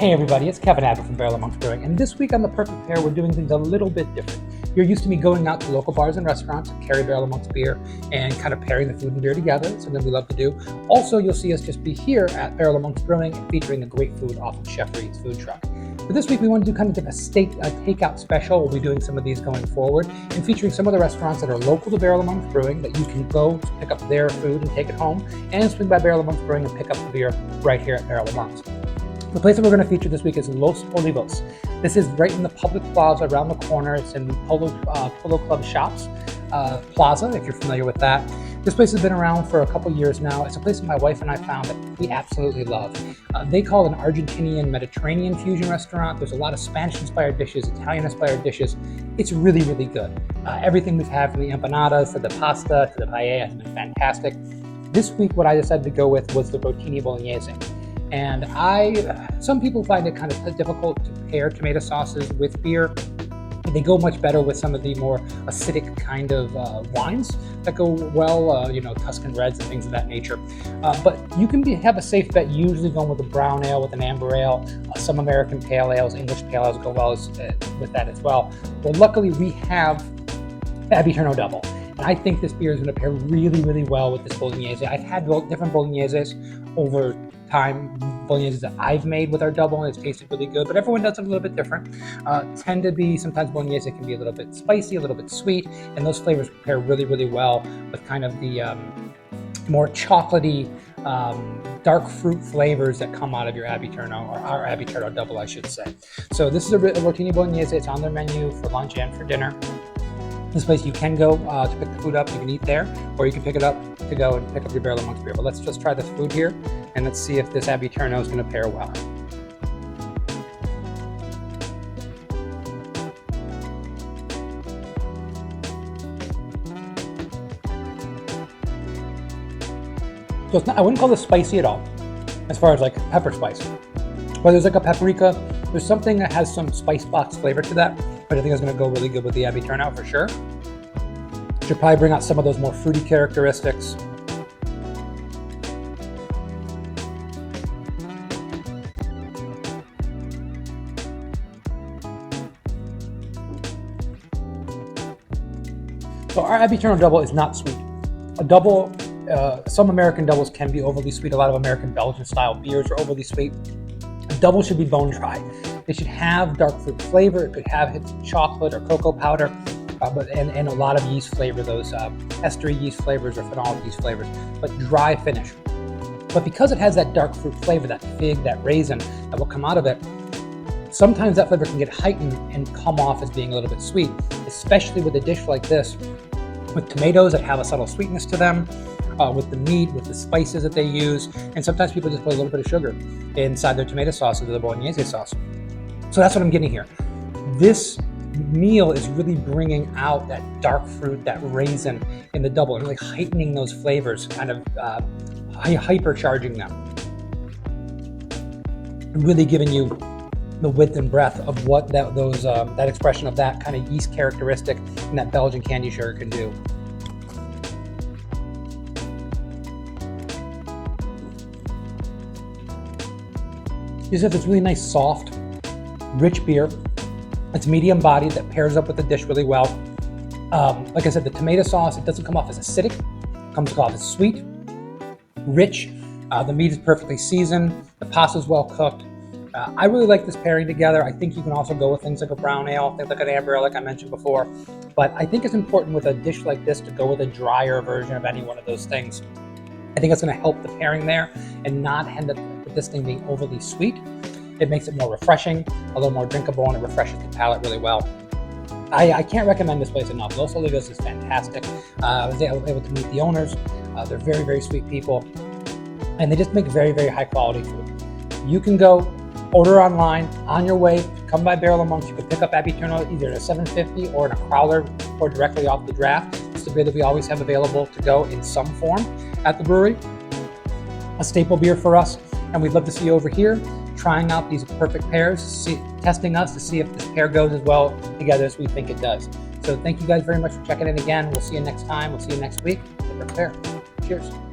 Hey everybody, it's Kevin Abbott from Barrel of Monks Brewing, and this week on The Perfect Pair, we're doing things a little bit different. You're used to me going out to local bars and restaurants, carry Barrel of Monks beer, and kind of pairing the food and beer together. It's something we love to do. Also, you'll see us just be here at Barrel of Monks Brewing, featuring the great food off of Chef Reed's food truck. But this week, we want to do kind of a takeout special. We'll be doing some of these going forward, and featuring some of the restaurants that are local to Barrel of Monks Brewing that you can go to pick up their food and take it home, and swing by Barrel of Monks Brewing and pick up the beer right here at Barrel of Monks. The place that we're going to feature this week is Los Olivos. This is right in the public plaza around the corner. It's in Polo Club Shops Plaza, if you're familiar with that. This place has been around for a couple years now. It's a place that my wife and I found that we absolutely love. They call it an Argentinian Mediterranean fusion restaurant. There's a lot of Spanish-inspired dishes, Italian-inspired dishes. It's really, really good. Everything we've had from the empanadas to the pasta to the paella has been fantastic. This week, what I decided to go with was the Rotini Bolognese. And some people find it kind of difficult to pair tomato sauces with beer. They go much better with some of the more acidic kind of wines that go well, Tuscan Reds and things of that nature. But you can have a safe bet usually going with a brown ale, with an amber ale. Some American pale ales, English pale ales go well with that as well. Well, luckily we have Abbey Terno Double. And I think this beer is going to pair really, really well with this Bolognese. I've had different Bologneses over time, Bolognese that I've made with our double, and it's tasted really good, but everyone does it a little bit different. Sometimes Bolognese can be a little bit spicy, a little bit sweet, and those flavors pair really, really well with kind of the more chocolatey, dark fruit flavors that come out of your Abbey Terno, or our Abbey Terno double, I should say. So this is a Rotini Bolognese. It's on their menu for lunch and for dinner. This place you can go to pick the food up, you can eat there, or you can pick it up to go and pick up your Barrel of Monks beer. But let's just try the food here, and let's see if this Abbey Terno is going to pair well. So I wouldn't call this spicy at all, as far as like pepper spice. But there's like a paprika, there's something that has some spice box flavor to that, but I think it's going to go really good with the Abbey Terno for sure. Should probably bring out some of those more fruity characteristics. So our Abbey Terno double is not sweet. A double, some American doubles can be overly sweet. A lot of American Belgian style beers are overly sweet. A double should be bone dry. It should have dark fruit flavor. It could have hints of chocolate or cocoa powder, and a lot of yeast flavor, those estery yeast flavors or phenolic yeast flavors, but dry finish. But because it has that dark fruit flavor, that fig, that raisin that will come out of it, sometimes that flavor can get heightened and come off as being a little bit sweet, especially with a dish like this, with tomatoes that have a subtle sweetness to them, with the meat, with the spices that they use, and sometimes people just put a little bit of sugar inside their tomato sauce or the Bolognese sauce. So that's what I'm getting here. This meal is really bringing out that dark fruit, that raisin in the double, and really heightening those flavors, kind of hypercharging them, and really giving you the width and breadth of what that expression of that kind of yeast characteristic and that Belgian candy sugar can do. You have this really nice, soft, rich beer. It's medium bodied, that pairs up with the dish really well. Like I said, the tomato sauce, it doesn't come off as acidic. It comes off as sweet, rich. The meat is perfectly seasoned. The pasta is well cooked. I really like this pairing together. I think you can also go with things like a brown ale, things like an amber ale, like I mentioned before. But I think it's important with a dish like this to go with a drier version of any one of those things. I think it's going to help the pairing there and not end up with this thing being overly sweet. It makes it more refreshing, a little more drinkable, and it refreshes the palate really well. I can't recommend this place enough. Los Olivos is fantastic. I was able to meet the owners. They're very, very sweet people, and they just make very, very high quality food. You can go order online on your way. Come by Barrel of Monks. You can pick up Abbey Terno either in a 750 or in a crowler or directly off the draft. It's the beer that we always have available to go in some form at the brewery. A staple beer for us, and we'd love to see you over here trying out these perfect pairs, testing us to see if this pair goes as well together as we think it does. So thank you guys very much for checking in again. We'll see you next time. We'll see you next week. The perfect pair. Cheers.